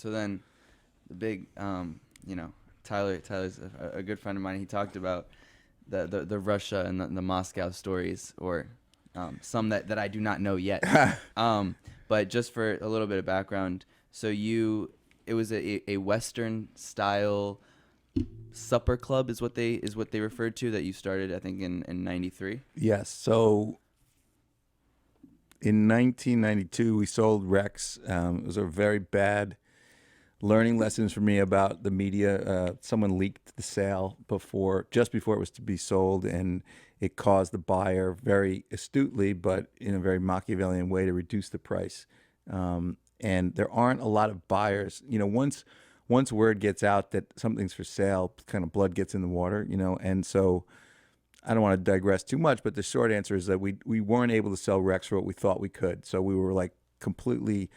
So then, the big, you know, Tyler's a good friend of mine. He talked about the Russia and the Moscow stories, or some that I do not know yet. But just for a little bit of background, so it was a Western style supper club is what they referred to, that you started, I think, in '93. Yes. So in 1992, we sold Rex. It was a very bad learning lessons for me about the media. Someone leaked the sale just before it was to be sold, and it caused the buyer very astutely, but in a very Machiavellian way, to reduce the price. And there aren't a lot of buyers. You know, once word gets out that something's for sale, kind of blood gets in the water. You know, and so I don't want to digress too much, but the short answer is that we weren't able to sell Rex for what we thought we could. So we were like completely,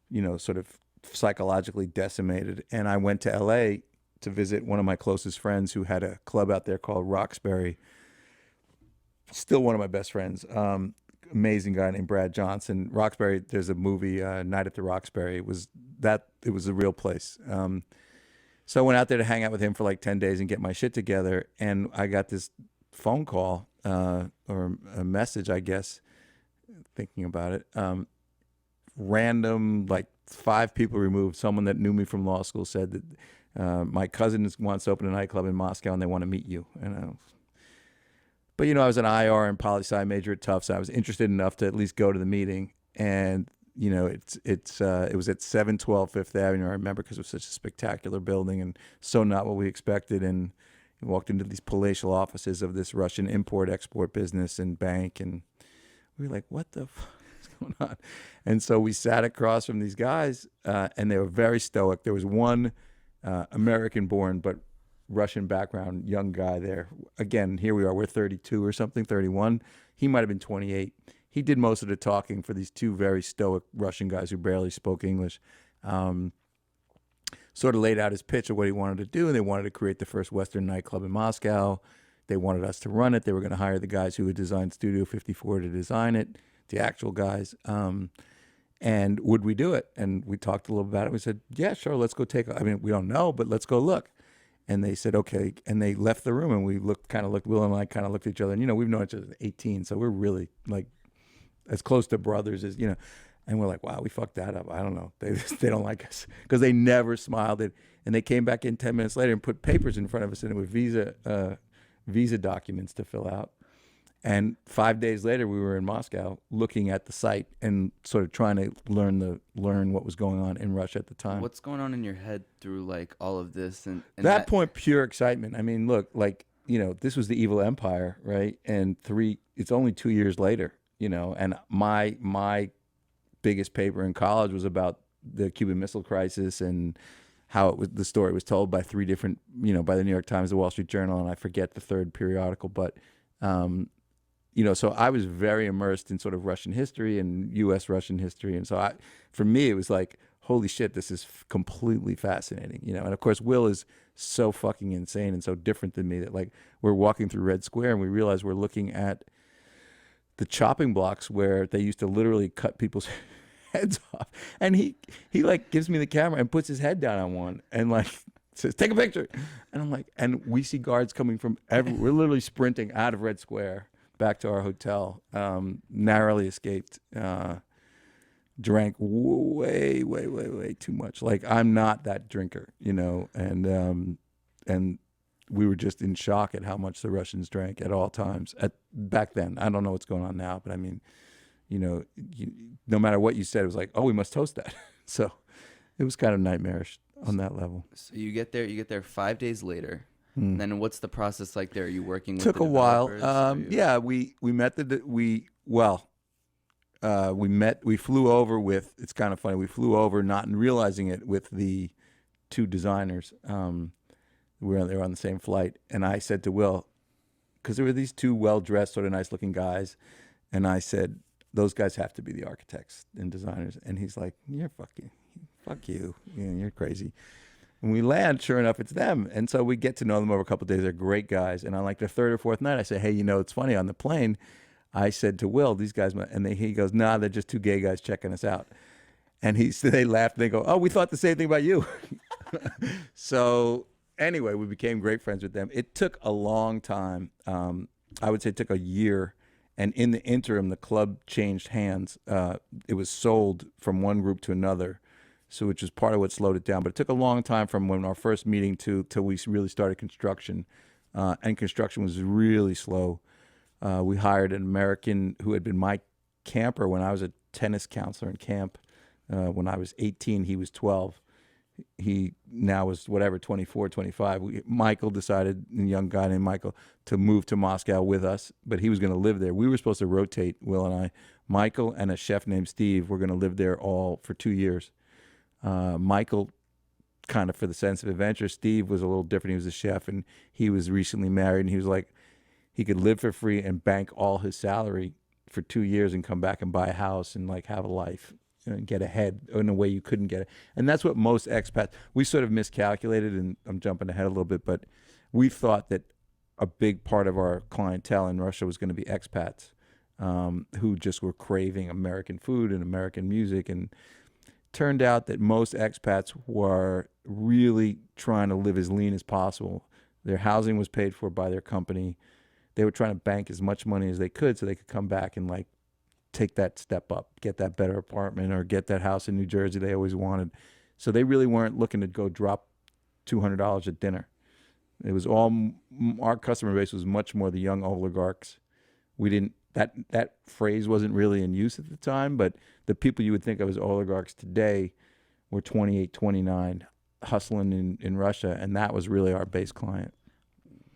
you know, sort of psychologically decimated. And I went to LA to visit one of my closest friends who had a club out there called Roxbury. Still one of my best friends. Amazing guy named Brad Johnson. Roxbury, there's a movie, Night at the Roxbury. It was a real place. So I went out there to hang out with him for like 10 days and get my shit together. And I got this phone call, or a message, I guess, thinking about it. Random, like 5 people removed. Someone that knew me from law school said that my cousin wants to open a nightclub in Moscow and they want to meet you. But you know, I was an IR and poli-sci major at Tufts. So I was interested enough to at least go to the meeting. And you know, it was at 712 Fifth Avenue. I remember, because it was such a spectacular building and so not what we expected. And we walked into these palatial offices of this Russian import-export business and bank, and we were like, "What the fuck is going on?" And so we sat across from these guys, and they were very stoic. There was one American-born but Russian background young guy there. Again, here we are. We're 32 or something, 31. He might have been 28. He did most of the talking for these 2 very stoic Russian guys who barely spoke English. Sort of laid out his pitch of what he wanted to do, and they wanted to create the first Western nightclub in Moscow. They wanted us to run it. They were going to hire the guys who had designed Studio 54 to design it, the actual guys. And would we do it? And we talked a little about it. We said, yeah, sure, let's go we don't know, but let's go look. And they said, okay. And they left the room, and we Will and I kind of looked at each other. And, you know, we've known each other since 18, so we're really, like, as close to brothers as, you know. And we're like, wow, we fucked that up. I don't know. They don't like us, because they never smiled. And they came back in 10 minutes later and put papers in front of us, and it was visa documents to fill out. And 5 days later, we were in Moscow looking at the site and sort of trying to learn what was going on in Russia at the time. What's going on in your head through like all of this? And that point, pure excitement. I mean, look, like, you know, this was the evil empire, right? And it's only 2 years later, you know, and my biggest paper in college was about the Cuban Missile Crisis and how the story was told by 3 different, you know, by the New York Times, the Wall Street Journal, and I forget the third periodical, but, you know, so I was very immersed in sort of Russian history and U.S. Russian history. And so for me, it was like, holy shit, this is completely fascinating, you know? And of course, Will is so fucking insane and so different than me that, like, we're walking through Red Square and we realize we're looking at the chopping blocks where they used to literally cut people's heads off. And he like gives me the camera and puts his head down on one and like says, take a picture. And I'm like, and we see guards coming from we're literally sprinting out of Red Square back to our hotel. Narrowly escaped. Drank way too much. Like, I'm not that drinker, you know, and we were just in shock at how much the Russians drank at all times back then. I don't know what's going on now, but I mean, you know, no matter what you said, it was like, oh, we must toast that. So it was kind of nightmarish on that level. So you get there 5 days later. And then what's the process like there? Are you working with Took the a while. developers? Yeah, we flew over with, it's kind of funny, we flew over not realizing it with the 2 designers. They were on the same flight. And I said to Will, because there were these 2 well-dressed, sort of nice-looking guys, and I said, those guys have to be the architects and designers. And he's like, fuck you, you're crazy. When we land, sure enough, it's them. And so we get to know them over a couple of days. They're great guys. And on like the 3rd or 4th night, I say, hey, you know, it's funny, on the plane, I said to Will, these guys, and he goes, nah, they're just 2 gay guys checking us out. And they laughed. And they go, "Oh, we thought the same thing about you." So anyway, we became great friends with them. It took a long time. I would say it took a year. And in the interim, the club changed hands. It was sold from one group to another, so which is part of what slowed it down. But it took a long time from when our first meeting till we really started construction, and construction was really slow. We hired an American who had been my camper when I was a tennis counselor in camp. When I was 18, he was 12. He now was whatever, 24, 25. Michael decided, a young guy named Michael, to move to Moscow with us, but he was going to live there. We were supposed to rotate, Will and I. Michael and a chef named Steve were going to live there all for 2 years. Michael, kind of for the sense of adventure. Steve was a little different. He was a chef, and he was recently married, and he was like, he could live for free and bank all his salary for 2 years and come back and buy a house and like have a life and get ahead in a way you couldn't get it. And that's what most expats, we sort of miscalculated, and I'm jumping ahead a little bit, but we thought that a big part of our clientele in Russia was going to be expats who just were craving American food and American music. And turned out that most expats were really trying to live as lean as possible. Their housing was paid for by their company. They were trying to bank as much money as they could so they could come back and like take that step up, get that better apartment or get that house in New Jersey they always wanted. So they really weren't looking to go drop $200 at dinner. It was all, our customer base was much more the young oligarchs. We didn't, that phrase wasn't really in use at the time, but the people you would think of as oligarchs today were 28, 29, hustling in Russia, and that was really our base client.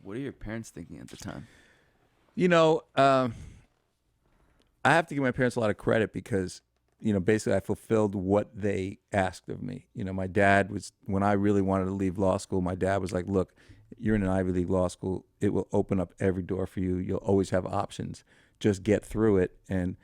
What are your parents thinking at the time? You know, I have to give my parents a lot of credit because, you know, basically I fulfilled what they asked of me. You know, my dad was, when I really wanted to leave law school, my dad was like, look, you're in an Ivy League law school. It will open up every door for you. You'll always have options. Just get through it. And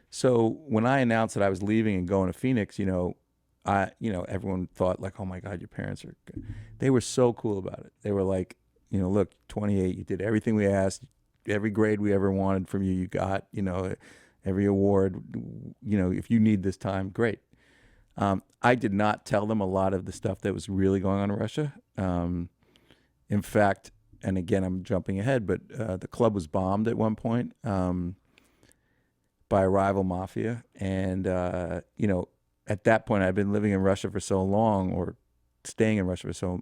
so when I announced that I was leaving and going to Phoenix, everyone thought like, oh my God, your parents are good. They were so cool about it. They were like, you know, look, 28, you did everything we asked, every grade we ever wanted from you, you got, you know, every award, you know, if you need this time, great. I did not tell them a lot of the stuff that was really going on in Russia. In fact, and again, I'm jumping ahead, but the club was bombed at one point by a rival mafia. And, you know, at that point, I'd been living in Russia for so long, or staying in Russia for so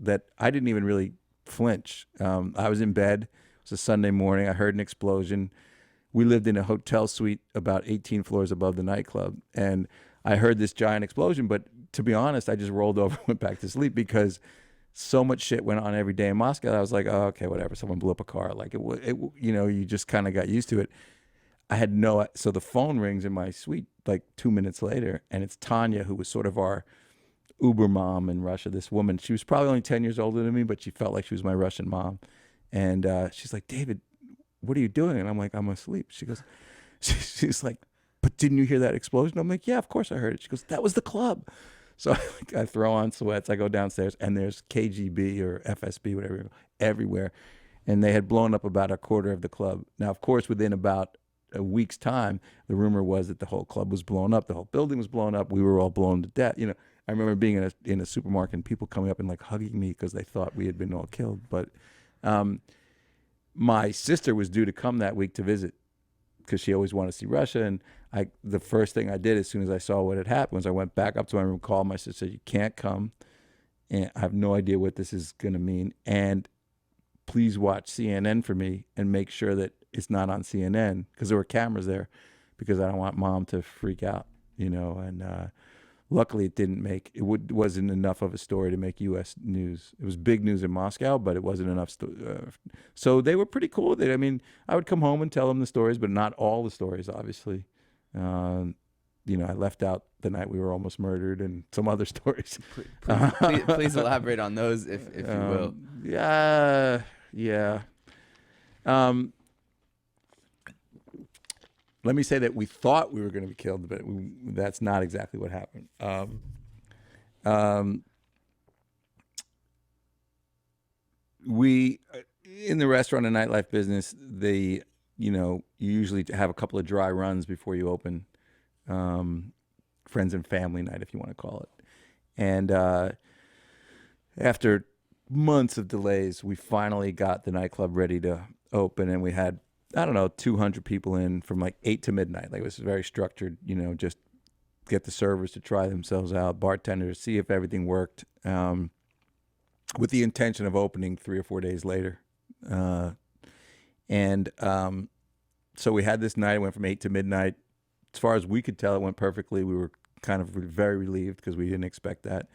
that I didn't even really flinch. I was in bed. It was a Sunday morning. I heard an explosion. We lived in a hotel suite about 18 floors above the nightclub. And I heard this giant explosion. But to be honest, I just rolled over and went back to sleep because so much shit went on every day in Moscow. I was like, oh, okay, whatever. Someone blew up a car. Like, you know, you just kind of got used to it. So the phone rings in my suite like 2 minutes later, and it's Tanya, who was sort of our Uber mom in Russia. This woman, she was probably only 10 years older than me, but she felt like she was my Russian mom. And she's like, David, what are you doing? And I'm like, I'm asleep. She goes, she's like, but didn't you hear that explosion? I'm like, yeah, of course I heard it. She goes, that was the club. So I throw on sweats. I go downstairs, and there's KGB or FSB, whatever, everywhere. And they had blown up about a quarter of the club. Now, of course, within about a week's time, the rumor was that the whole club was blown up. The whole building was blown up. We were all blown to death. You know, I remember being in a supermarket and people coming up and like hugging me because they thought we had been all killed. But my sister was due to come that week to visit because she always wanted to see Russia. And the first thing I did as soon as I saw what had happened was I went back up to my room, called my sister, said, you can't come. And I have no idea what this is going to mean. And please watch CNN for me and make sure that it's not on CNN, because there were cameras there, because I don't want mom to freak out, you know. And luckily it wasn't enough of a story to make U.S. news. It was big news in Moscow, but it wasn't enough. So they were pretty cool with it. I mean, I would come home and tell them the stories, but not all the stories, obviously. You know, I left out the night we were almost murdered and some other stories. Please elaborate on those if you will. Yeah. Let me say that we thought we were going to be killed, but that's not exactly what happened. We, in the restaurant and nightlife business, you usually have a couple of dry runs before you open. friends and family night, if you want to call it. And after months of delays, we finally got the nightclub ready to open, and we had, I don't know, 200 people in from like 8 to midnight. Like, it was very structured, just get the servers to try themselves out, bartenders, see if everything worked, with the intention of opening 3 or 4 days later. And so we had this night. It went from 8 to midnight. As far as we could tell, it went perfectly. We were kind of very relieved because we didn't expect that.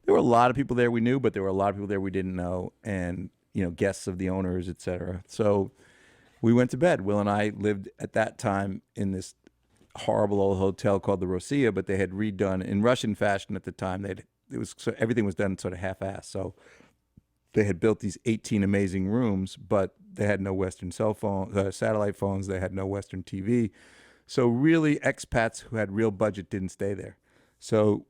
There were a lot of people there we knew, but there were a lot of people there we didn't know, and guests of the owners, etc. So we went to bed. Will and I lived at that time in this horrible old hotel called the Rosia, but they had redone in Russian fashion at the time. Everything was done sort of half-assed. So they had built these 18 amazing rooms, but they had no Western satellite phones. They had no Western TV. So really, expats who had real budget didn't stay there. So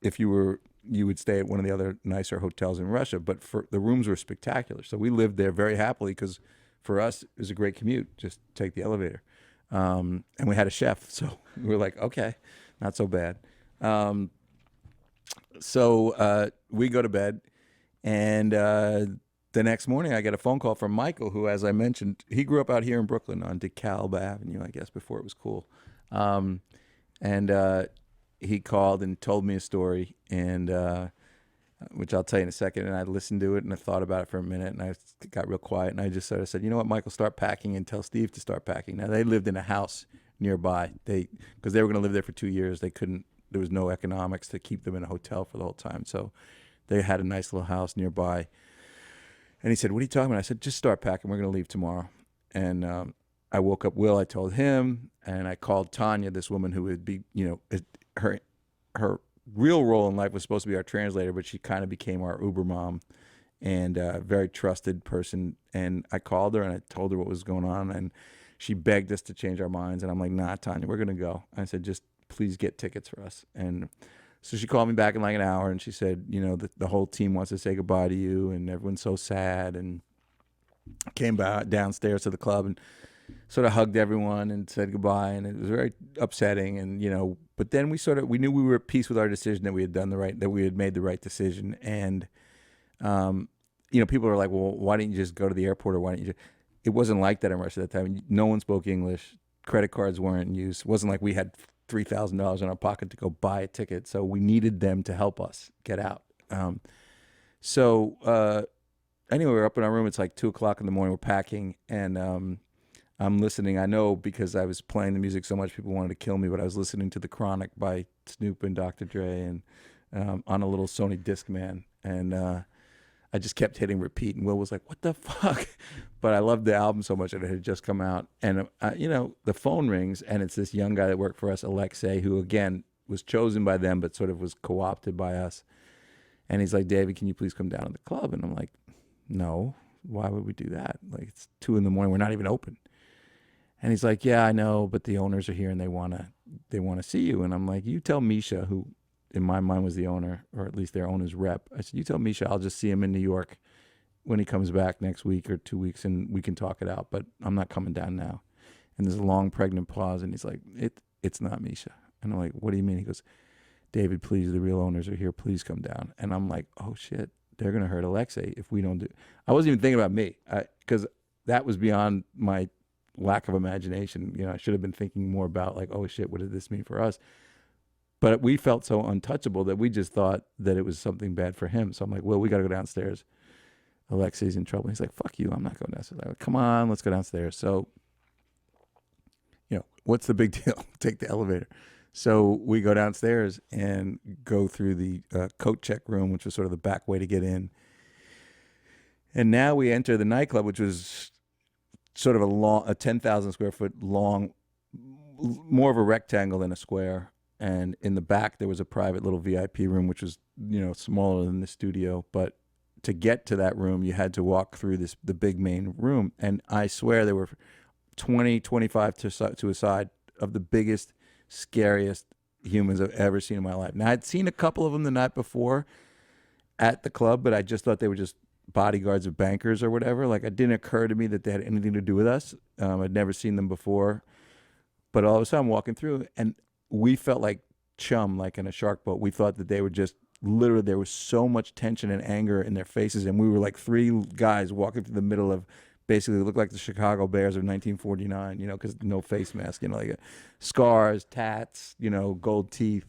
if you would stay at one of the other nicer hotels in Russia, but the rooms were spectacular. So we lived there very happily because for us, it was a great commute. Just take the elevator. And we had a chef. So we were like, okay, not so bad. So we go to bed, and the next morning I get a phone call from Michael, who, as I mentioned, he grew up out here in Brooklyn on DeKalb Avenue, I guess, before it was cool. And he called and told me a story, and which I'll tell you in a second. And I listened to it, and I thought about it for a minute, and I got real quiet, and I just sort of said, you know what, Michael, start packing and tell Steve to start packing. Now, they lived in a house nearby. Because they were going to live there for 2 years. There was no economics to keep them in a hotel for the whole time. So they had a nice little house nearby. And he said, what are you talking about? I said, just start packing. We're going to leave tomorrow. And I woke up Will. I told him, and I called Tanya, this woman who would be, her real role in life was supposed to be our translator, but she kind of became our Uber mom, and a very trusted person. And I called her and I told her what was going on, and she begged us to change our minds. And I'm like, nah, Tanya, we're going to go. I said, just please get tickets for us. And so she called me back in like an hour, and she said, the whole team wants to say goodbye to you, and everyone's so sad. And came downstairs to the club and sort of hugged everyone and said goodbye, and it was very upsetting. And but then we knew we were at peace with our decision, that we had made the right decision. And people are like, well, why didn't you just go to the airport, or why didn't you it wasn't like that in Russia at that time. No one spoke English. Credit cards weren't in use. It wasn't like we had $3,000 in our pocket to go buy a ticket. So we needed them to help us get out. Anyway, we're up in our room. It's like 2:00 in the morning. We're packing, and I'm listening. I know because I was playing the music so much, people wanted to kill me, but I was listening to The Chronic by Snoop and Dr. Dre, and on a little Sony Discman. And I just kept hitting repeat, and Will was like, what the fuck? But I loved the album so much, and it had just come out. And, the phone rings, and it's this young guy that worked for us, Alexei, who, again, was chosen by them, but sort of was co-opted by us. And he's like, David, can you please come down to the club? And I'm like, no, why would we do that? Like, it's 2 a.m. We're not even open. And he's like, yeah, I know, but the owners are here, and they want to see you. And I'm like, you tell Misha, who in my mind was the owner, or at least their owner's rep. I said, you tell Misha I'll just see him in New York when he comes back next week or 2 weeks, and we can talk it out, but I'm not coming down now. And there's a long pregnant pause, and he's like, it's not Misha. And I'm like, what do you mean? He goes, David, please, the real owners are here. Please come down. And I'm like, oh, shit, they're going to hurt Alexei if we don't do. I wasn't even thinking about me, because that was beyond my lack of imagination. I should have been thinking more about like, oh, shit, what did this mean for us? But we felt so untouchable that we just thought that it was something bad for him. So I'm like, well, we got to go downstairs. Alexei's in trouble. He's like, fuck you, I'm not going downstairs. I'm like, come on, let's go downstairs. So, what's the big deal? Take the elevator. So we go downstairs and go through the coat check room, which was sort of the back way to get in. And now we enter the nightclub, which was sort of a 10,000 square foot long, more of a rectangle than a square. And in the back, there was a private little VIP room, which was, smaller than the studio. But to get to that room, you had to walk through the big main room. And I swear there were 20, 25 to a side of the biggest, scariest humans I've ever seen in my life. Now, I'd seen a couple of them the night before at the club, but I just thought they were just bodyguards of bankers or whatever. Like, it didn't occur to me that they had anything to do with us. I'd never seen them before. But all of a sudden, I'm walking through, and we felt like chum, like in a shark boat. We thought that they were just literally, there was so much tension and anger in their faces, and we were like three guys walking through the middle of, basically looked like the Chicago Bears of 1949, because no face mask, like scars, tats, gold teeth.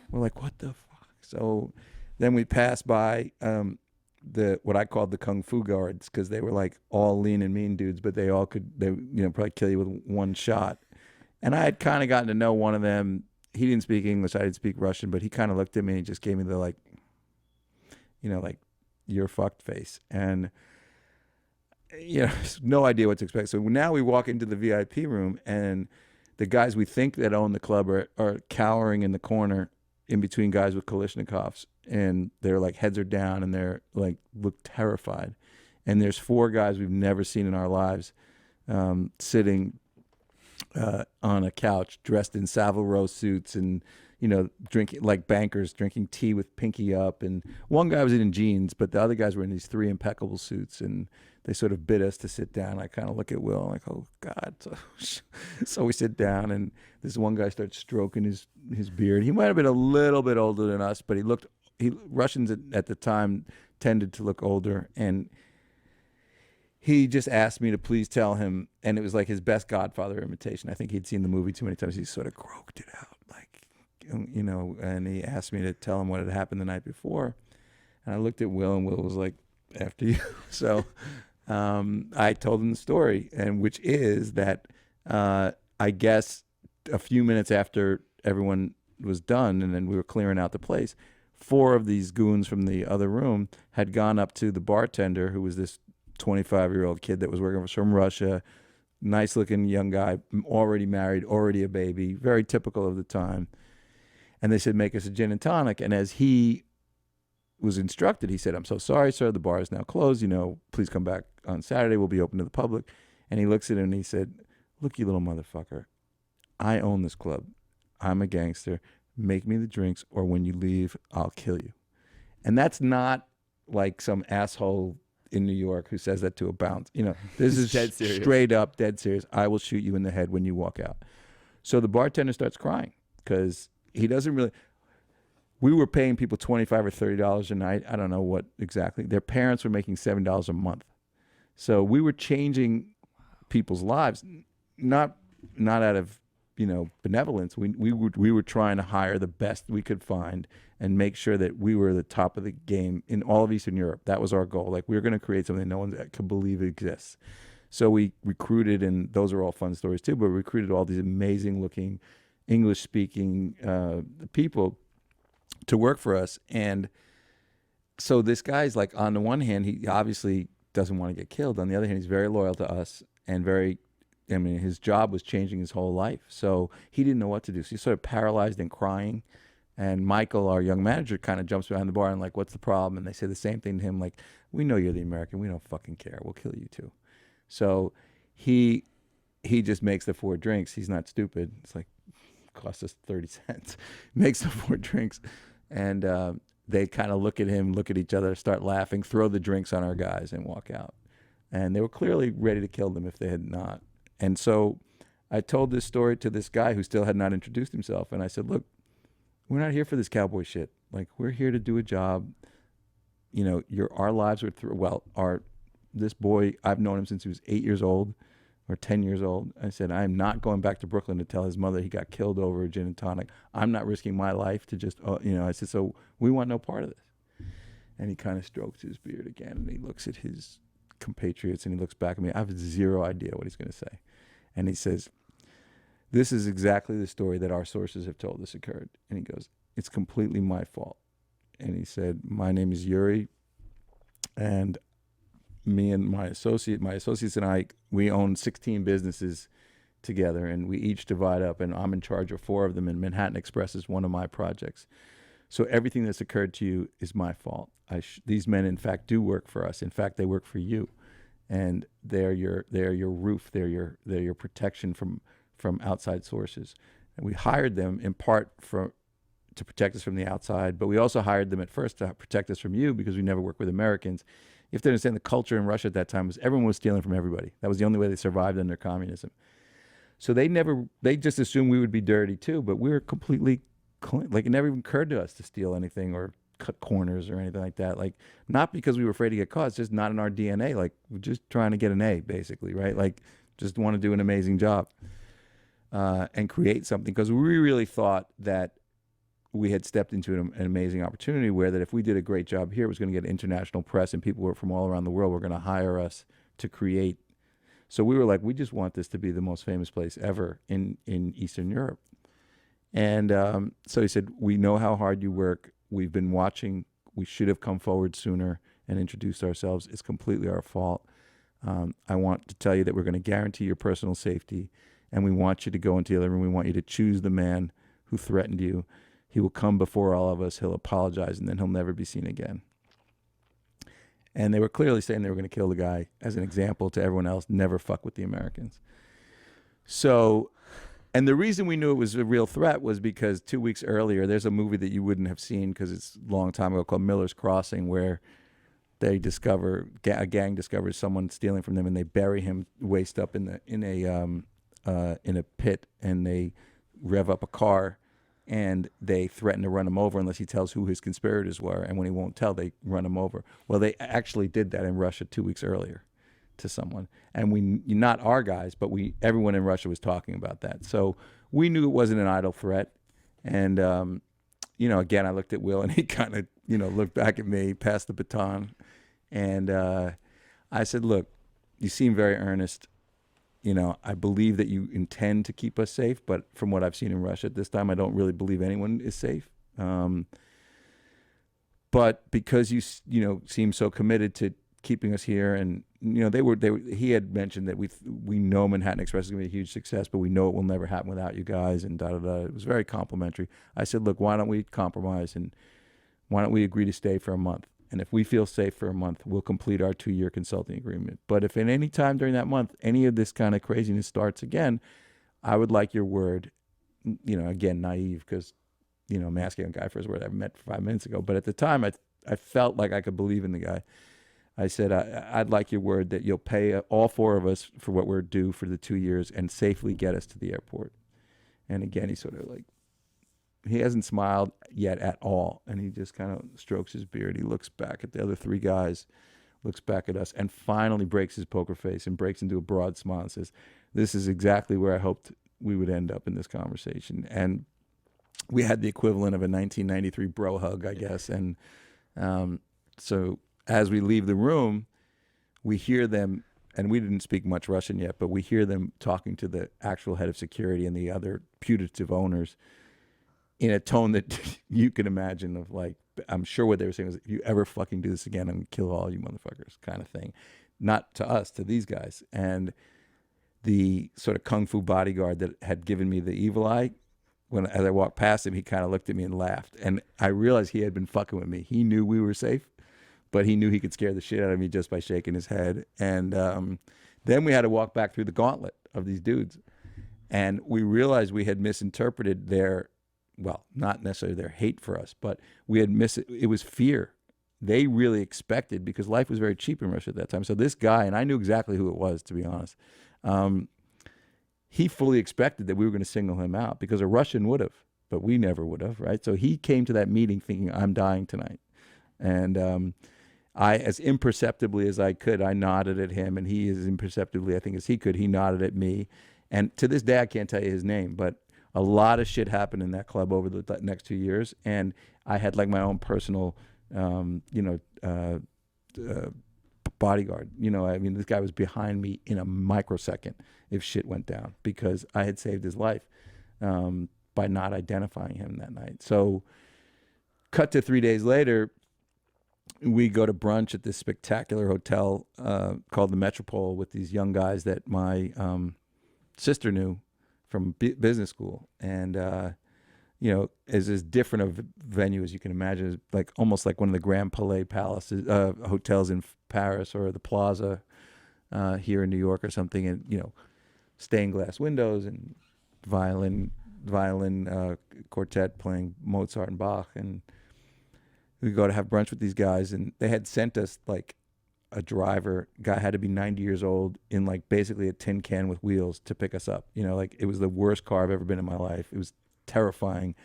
We're like, what the fuck? So then we passed by what I called the kung fu guards, because they were like all lean and mean dudes, but they probably kill you with one shot. And I had kind of gotten to know one of them. He didn't speak English. I didn't speak Russian, but he kind of looked at me and he just gave me the like you're fucked face. And, no idea what to expect. So now we walk into the VIP room, and the guys we think that own the club are cowering in the corner in between guys with Kalashnikovs. And they're like, heads are down, and they're like, look terrified. And there's 4 guys we've never seen in our lives sitting on a couch, dressed in Savile Row suits, and drinking like bankers, drinking tea with pinky up. And one guy was in jeans, but the other guys were in these 3 impeccable suits, and they sort of bid us to sit down. I kind of look at Will, I'm like, oh God. So we sit down, and this one guy starts stroking his beard. He might have been a little bit older than us, but Russians at the time tended to look older, and he just asked me to please tell him, and it was like his best Godfather imitation. I think he'd seen the movie too many times. He sort of croaked it out, like, and he asked me to tell him what had happened the night before. And I looked at Will, and Will was like, after you. So I told him the story, and which is that I guess a few minutes after everyone was done, and then we were clearing out the place, 4 of these goons from the other room had gone up to the bartender, who was this 25-year-old kid that was working from Russia, nice looking young guy, already married, already a baby, very typical of the time. And they said, make us a gin and tonic. And as he was instructed, he said, I'm so sorry, sir, the bar is now closed, please come back on Saturday, we'll be open to the public. And he looks at him and he said, look, you little motherfucker, I own this club, I'm a gangster, make me the drinks, or when you leave, I'll kill you. And that's not like some asshole in New York who says that to a bounce. This is dead serious. Straight up, dead serious. I will shoot you in the head when you walk out. So the bartender starts crying because he doesn't really. We were paying people $25 or $30 a night. I don't know what exactly. Their parents were making $7 a month. So we were changing people's lives, not out of benevolence. We were trying to hire the best we could find and make sure that we were the top of the game in all of Eastern Europe. That was our goal. Like, we were going to create something no one could believe exists. So we recruited, and those are all fun stories too, but we recruited all these amazing looking English speaking people to work for us. And so this guy's like, on the one hand, he obviously doesn't want to get killed. On the other hand, he's very loyal to us and his job was changing his whole life. So he didn't know what to do. So he's sort of paralyzed and crying. And Michael, our young manager, kind of jumps behind the bar and like, what's the problem? And they say the same thing to him, like, we know you're the American. We don't fucking care. We'll kill you too. So he just makes the 4 drinks. He's not stupid. It's like, cost us 30 cents. Makes the 4 drinks. And they kind of look at him, look at each other, start laughing, throw the drinks on our guys and walk out. And they were clearly ready to kill them if they had not. And so I told this story to this guy who still had not introduced himself. And I said, look, we're not here for this cowboy shit. Like, we're here to do a job. Our lives are through. This boy, I've known him since he was 8 years old or 10 years old. I said, I'm not going back to Brooklyn to tell his mother he got killed over a gin and tonic. I'm not risking my life to just, I said, so we want no part of this. And he kind of strokes his beard again, and he looks at his compatriots, and he looks back at me. I have 0 idea what he's going to say. And he says, this is exactly the story that our sources have told us occurred. And he goes, it's completely my fault. And he said, my name is Yuri, and me and my associates and I, we own 16 businesses together, and we each divide up, and I'm in charge of 4 of them, and Manhattan Express is one of my projects. So everything that's occurred to you is my fault. These men, in fact, do work for us. In fact, they work for you. And they're your roof, they're your protection from outside sources. And we hired them in part to protect us from the outside, but we also hired them at first to protect us from you, because we never worked with Americans. You have to understand the culture in Russia at that time was everyone was stealing from everybody. That was the only way they survived under communism. So they just assumed we would be dirty too, but we were completely like it never even occurred to us to steal anything or cut corners or anything like that. Like, not because we were afraid to get caught. It's just not in our DNA. Like, we're just trying to get an A, basically, right? Like, just want to do an amazing job and create something, because we really thought that we had stepped into an amazing opportunity where that if we did a great job here, it was going to get international press and people from all around the world were going to hire us to create. So we were like, we just want this to be the most famous place ever in Eastern Europe. And so he said, we know how hard you work. We've been watching. We should have come forward sooner and introduced ourselves. It's completely our fault. I want to tell you that we're going to guarantee your personal safety, and we want you to go into the other room. We want you to choose the man who threatened you. He will come before all of us. He'll apologize, and then he'll never be seen again. And they were clearly saying they were going to kill the guy as an example to everyone else. Never fuck with the Americans. So, and the reason we knew it was a real threat was because 2 weeks earlier, there's a movie that you wouldn't have seen because it's a long time ago called Miller's Crossing, where they discover, a gang discovers someone stealing from them, and they bury him waist up in a pit, and they rev up a car, and they threaten to run him over unless he tells who his conspirators were. And when he won't tell, they run him over. Well, they actually did that in Russia 2 weeks earlier to someone. And not our guys, but everyone in Russia was talking about that. So we knew it wasn't an idle threat. And, again, I looked at Will, and he kind of, looked back at me, passed the baton. And I said, look, you seem very earnest. I believe that you intend to keep us safe, but from what I've seen in Russia at this time, I don't really believe anyone is safe. But because you seem so committed to keeping us here, and he had mentioned that we know Manhattan Express is going to be a huge success, but we know it will never happen without you guys, and da da da. It was very complimentary. I said, look, why don't we compromise, and why don't we agree to stay for a month? And if we feel safe for a month, we'll complete our 2-year consulting agreement. But if at any time during that month, any of this kind of craziness starts again, I would like your word, again, naive, because, I'm asking a guy for his word I met 5 minutes ago. But at the time, I felt like I could believe in the guy. I said, I'd like your word that you'll pay all 4 of us for what we're due for the 2 years and safely get us to the airport. And again, he sort of he hasn't smiled yet at all. And he just kind of strokes his beard. He looks back at the other 3 guys, looks back at us, and finally breaks his poker face and breaks into a broad smile and says, this is exactly where I hoped we would end up in this conversation. And we had the equivalent of a 1993 bro hug, I guess. And so as we leave the room, we hear them, and we didn't speak much Russian yet, but we hear them talking to the actual head of security and the other putative owners in a tone that you can imagine of I'm sure what they were saying was, if you ever fucking do this again, I'm going to kill all you motherfuckers, kind of thing. Not to us, to these guys. And the sort of kung fu bodyguard that had given me the evil eye, as I walked past him, he kind of looked at me and laughed. And I realized he had been fucking with me. He knew we were safe, but he knew he could scare the shit out of me just by shaking his head. And then we had to walk back through the gauntlet of these dudes. And we realized we had misinterpreted not necessarily their hate for us, but we had it was fear. They really expected, because life was very cheap in Russia at that time. So this guy, and I knew exactly who it was, to be honest, he fully expected that we were going to single him out, because a Russian would have, but we never would have, right? So he came to that meeting thinking, I'm dying tonight. And I, as imperceptibly as I could, I nodded at him, and he, as imperceptibly, I think, as he could, he nodded at me. And to this day, I can't tell you his name, but a lot of shit happened in that club over the next 2 years, and I had my own personal, bodyguard. This guy was behind me in a microsecond if shit went down, because I had saved his life by not identifying him that night. So, cut to 3 days later, we go to brunch at this spectacular hotel called the Metropole with these young guys that my sister knew from business school, and is as different a venue as you can imagine. It's almost like one of the Grand Palais palaces, hotels in Paris, or the Plaza here in New York or something, and stained glass windows and violin quartet playing Mozart and Bach. And we go to have brunch with these guys, and they had sent us a driver. Guy had to be 90 years old in basically a tin can with wheels to pick us up. It was the worst car I've ever been in my life. It was terrifying.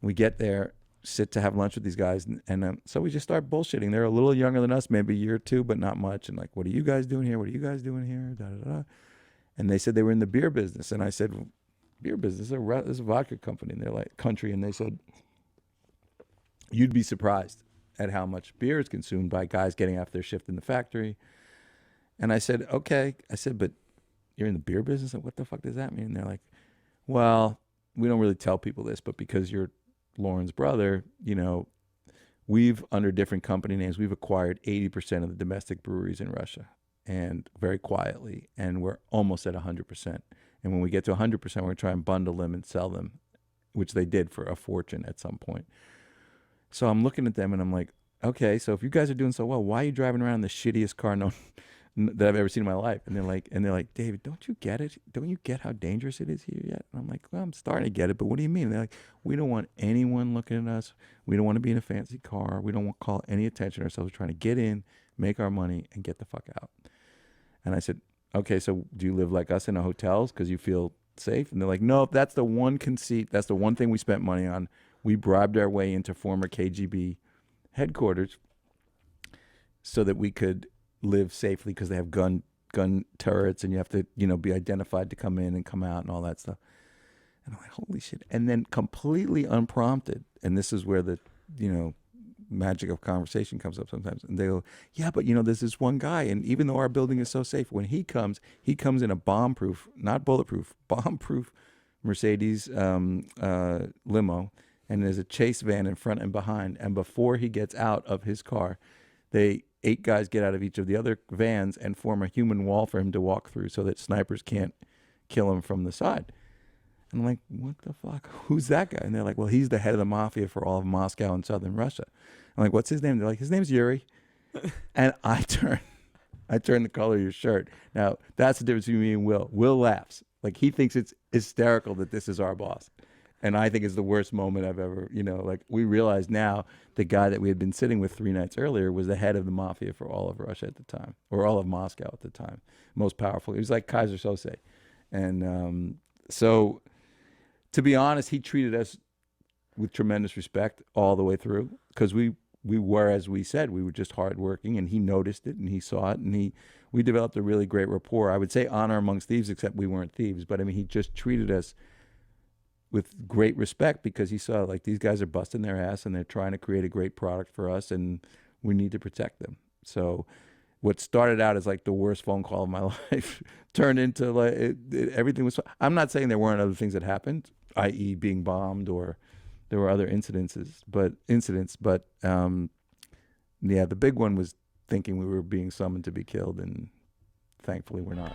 We get there, sit to have lunch with these guys, and so we just start bullshitting. They're a little younger than us, maybe a year or two, but not much. And like, what are you guys doing here? What are you guys doing here? Da, da, da. And they said they were in the beer business. And I said, well, beer business? This is a vodka company. And they're like, country. And they said, you'd be surprised at how much beer is consumed by guys getting off their shift in the factory. And I said, okay. I said, but you're in the beer business? What the fuck does that mean? And they're like, well, we don't really tell people this, but because you're Lauren's brother, you know, we've, under different company names, we've acquired 80% of the domestic breweries in Russia, and very quietly, and we're almost at 100%. And when we get to 100%, we're going to try and bundle them and sell them, which they did for a fortune at some point. So I'm looking at them and I'm like, okay, so if you guys are doing so well, why are you driving around in the shittiest car that I've ever seen in my life? And they're like, David, don't you get it? Don't you get how dangerous it is here yet? And I'm like, well, I'm starting to get it, but what do you mean? And they're like, we don't want anyone looking at us. We don't want to be in a fancy car. We don't want to call any attention to ourselves. We're trying to get in, make our money, and get the fuck out. And I said, okay, so do you live like us in a hotels because you feel safe? And they're like, no, that's the one conceit. That's the one thing we spent money on. We bribed our way into former KGB headquarters so that we could live safely, because they have gun turrets, and you have to, you know, be identified to come in and come out and all that stuff. And I'm like, holy shit. And then completely unprompted, and this is where the, you know, magic of conversation comes up sometimes, and they go, yeah, but you know, there's this one guy, and even though our building is so safe, when he comes in a bomb-proof, not bulletproof, bomb-proof Mercedes limo, and there's a chase van in front and behind, and before he gets out of his car, 8 guys get out of each of the other vans and form a human wall for him to walk through so that snipers can't kill him from the side. And I'm like, what the fuck? Who's that guy? And they're like, well, he's the head of the mafia for all of Moscow and southern Russia. I'm like, what's his name? They're like, his name's Yuri. And I turn the color of your shirt. Now, that's the difference between me and Will. Will laughs. Like, he thinks it's hysterical that this is our boss. And I think it's the worst moment I've ever, you know, like, we realize now the guy that we had been sitting with 3 nights earlier was the head of the mafia for all of Russia at the time, or all of Moscow at the time. Most powerful. He was like Kaiser Sose. And so, to be honest, he treated us with tremendous respect all the way through, because we were, as we said, we were just hardworking, and he noticed it and he saw it, and we developed a really great rapport. I would say honor amongst thieves, except we weren't thieves, but I mean, he just treated us with great respect, because he saw, like, these guys are busting their ass and they're trying to create a great product for us, and we need to protect them. So what started out as like the worst phone call of my life turned into like everything was. I'm not saying there weren't other things that happened, i.e. being bombed, or there were other incidents, but yeah, the big one was thinking we were being summoned to be killed, and thankfully we're not.